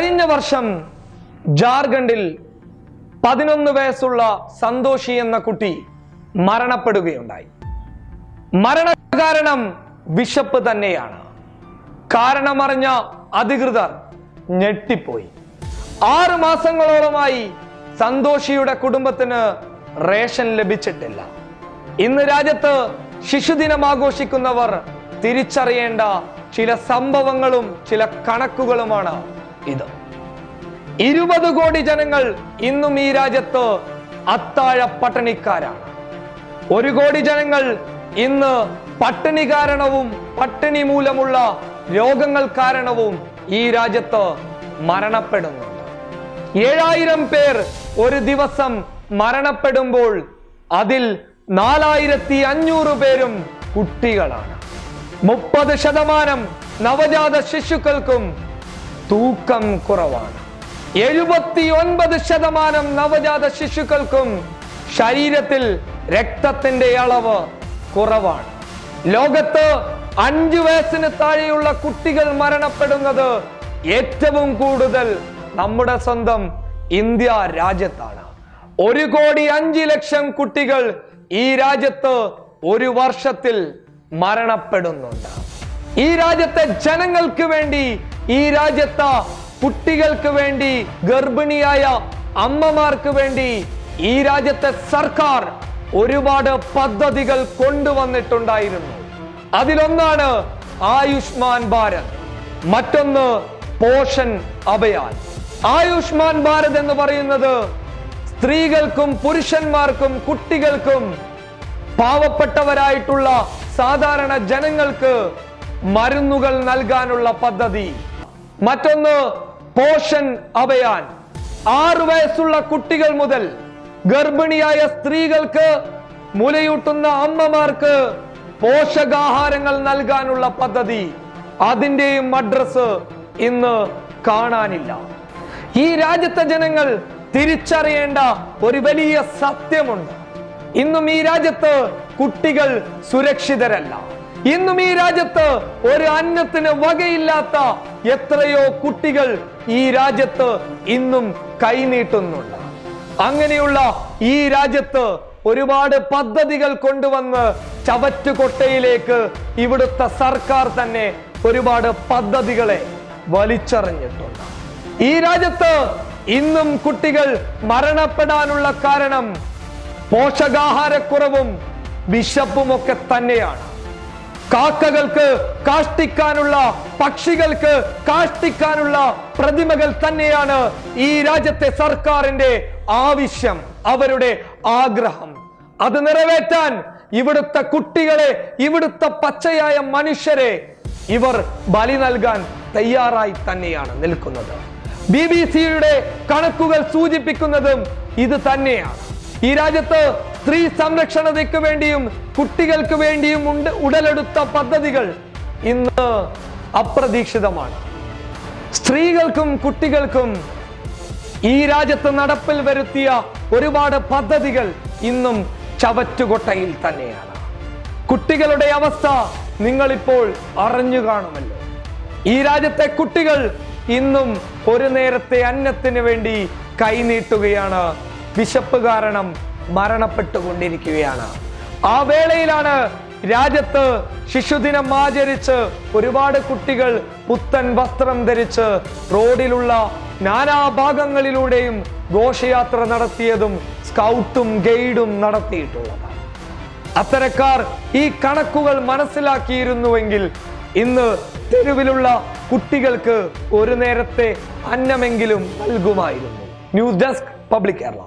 കഴിഞ്ഞ വർഷം ജാർഖണ്ഡിൽ 11 വയസ്സുള്ള സന്തോഷി എന്ന കുട്ടി മരണപ്പെടുകയുണ്ടായി. മരണകാരണം വിശപ്പ് തന്നെയാണ്. കാരണമറിഞ്ഞ അധികൃതർ ഞെട്ടിപ്പോയി. 6 മാസങ്ങളോളമായി സന്തോഷിയുടെ കുടുംബത്തിന് റേഷൻ ലഭിച്ചിട്ടില്ല. ഇന്ന് രാജ്യത്ത് ശിശുദിനം ആഘോഷിക്കുന്നവർ തിരിച്ചറിയേണ്ട ചില സംഭവങ്ങളും ചില കണക്കുകളുമാണ് ഇത്. 20 കോടി ജനങ്ങൾ ഇന്നും ഈ രാജ്യത്ത് അത്താഴ പട്ടിണിക്കാരാണ്. 1 കോടി ജനങ്ങൾ ഇന്ന് പട്ടിണി കാരണവും പട്ടിണി മൂലമുള്ള രോഗങ്ങൾ കാരണവും ഈ രാജ്യത്ത് മരണപ്പെടുന്നുണ്ട്. 7000 പേർ ഒരു ദിവസം മരണപ്പെടുമ്പോൾ അതിൽ 4500 പേരും കുട്ടികളാണ്. 30% നവജാത ശിശുക്കൾക്കും തൂക്കം കുറവാണ്. 79% നവജാത ശിശുക്കൾക്കും ശരീരത്തിൽ രക്തത്തിന്റെ അളവ് കുറവാണ്. ലോകത്ത് 5 വയസ്സിന് താഴെയുള്ള കുട്ടികൾ മരണപ്പെടുന്നത് ഏറ്റവും കൂടുതൽ നമ്മുടെ സ്വന്തം ഇന്ത്യ രാജ്യത്താണ്. 1,05,00,000 കുട്ടികൾ ഈ രാജ്യത്ത് ഒരു വർഷത്തിൽ മരണപ്പെടുന്നുണ്ട്. ഈ രാജ്യത്തെ ജനങ്ങൾക്ക് വേണ്ടി, ഈ രാജ്യത്തെ കുട്ടികൾക്ക് വേണ്ടി, ഗർഭിണിയായ അമ്മമാർക്ക് വേണ്ടി ഈ രാജ്യത്തെ സർക്കാർ ഒരുപാട് പദ്ധതികൾ കൊണ്ടുവന്നിട്ടുണ്ടായിരുന്നു. അതിലൊന്നാണ് ആയുഷ്മാൻ ഭാരത്, മറ്റൊന്ന് പോഷൻ അഭിയാൻ. ആയുഷ്മാൻ ഭാരത് എന്ന് പറയുന്നത് സ്ത്രീകൾക്കും പുരുഷന്മാർക്കും കുട്ടികൾക്കും പാവപ്പെട്ടവരായിട്ടുള്ള സാധാരണ ജനങ്ങൾക്ക് മരുന്നുകൾ നൽകാനുള്ള പദ്ധതി. മറ്റൊന്ന് പോഷൻ അഭിയാൻ. 6 വയസ്സുള്ള കുട്ടികൾ മുതൽ ഗർഭിണിയായ സ്ത്രീകൾക്ക്, മുലയൂട്ടുന്ന അമ്മമാർക്ക് പോഷകാഹാരങ്ങൾ നൽകാനുള്ള പദ്ധതി. അതിന്റെയും അഡ്രസ് ഇന്ന് കാണാനില്ല. ഈ രാജ്യത്തെ ജനങ്ങൾ തിരിച്ചറിയേണ്ട ഒരു വലിയ സത്യമുണ്ട്. ഇന്നും ഈ രാജ്യത്ത് കുട്ടികൾ സുരക്ഷിതരല്ല. ഇന്നും ഈ രാജ്യത്ത് ഒരു അന്നത്തിന് വകയില്ലാത്ത എത്രയോ കുട്ടികൾ ഈ രാജ്യത്ത് ഇന്നും കൈനീട്ടുന്നുണ്ട്. അങ്ങനെയുള്ള ഈ രാജ്യത്ത് ഒരുപാട് പദ്ധതികൾ കൊണ്ടുവന്ന് ചവറ്റുകൊട്ടയിലേക്ക് ഇവിടുത്തെ സർക്കാർ തന്നെ ഒരുപാട് പദ്ധതികളെ വലിച്ചെറിഞ്ഞിട്ടുണ്ട്. ഈ രാജ്യത്ത് ഇന്നും കുട്ടികൾ മരണപ്പെടാനുള്ള കാരണം പോഷകാഹാരക്കുറവും വിശപ്പുമൊക്കെ തന്നെയാണ്. കാക്കകൾക്ക് കാഷ്ടിക്കാനുള്ള, പക്ഷികൾക്ക് കാഷ്ടിക്കാനുള്ള പ്രതിമകൾ തന്നെയാണ് ഈ രാജ്യത്തെ സർക്കാരിന്റെ ആവശ്യം, അവരുടെ ആഗ്രഹം. അത് നിറവേറ്റാൻ ഇവിടുത്തെ കുട്ടികളെ, ഇവിടുത്തെ പച്ചയായ മനുഷ്യരെ ഇവർ ബലി നൽകാൻ തയ്യാറായി തന്നെയാണ് നിൽക്കുന്നത്. BBC-യുടെ കണക്കുകൾ സൂചിപ്പിക്കുന്നതും ഇത് തന്നെയാണ്. ഈ രാജ്യത്ത് സ്ത്രീ സംരക്ഷണതയ്ക്ക് വേണ്ടിയും കുട്ടികൾക്ക് വേണ്ടിയും ഉടലെടുത്ത പദ്ധതികൾ ഇന്ന് അപ്രതീക്ഷിതമാണ്. സ്ത്രീകൾക്കും കുട്ടികൾക്കും ഈ രാജ്യത്ത് നടപ്പിൽ വരുത്തിയ ഒരുപാട് പദ്ധതികൾ ഇന്നും ചവറ്റുകൊട്ടയിൽ തന്നെയാണ്. കുട്ടികളുടെ അവസ്ഥ നിങ്ങളിപ്പോൾ അറിഞ്ഞു കാണുമല്ലോ. ഈ രാജ്യത്തെ കുട്ടികൾ ഇന്നും ഒരു നേരത്തെ അന്നത്തിന് വേണ്ടി കൈനീട്ടുകയാണ്. വിശപ്പ് കാരണം മരണപ്പെട്ടുകൊണ്ടിരിക്കുകയാണ്. ആ വേളയിലാണ് രാജ്യത്ത് ശിശുദിനം ആചരിച്ച് ഒരുപാട് കുട്ടികൾ പുത്തൻ വസ്ത്രം ധരിച്ച് റോഡിലുള്ള നാനാഭാഗങ്ങളിലൂടെയും ഘോഷയാത്ര നടത്തിയതും സ്കൗട്ടും ഗൈഡും നടത്തിയിട്ടുള്ളതാണ്. അത്തരക്കാർ ഈ കണക്കുകൾ മനസ്സിലാക്കിയിരുന്നുവെങ്കിൽ ഇന്ന് തെരുവിലുള്ള കുട്ടികൾക്ക് ഒരു നേരത്തെ അന്നമെങ്കിലും നൽകുമായിരുന്നു. News desk, public Kerala.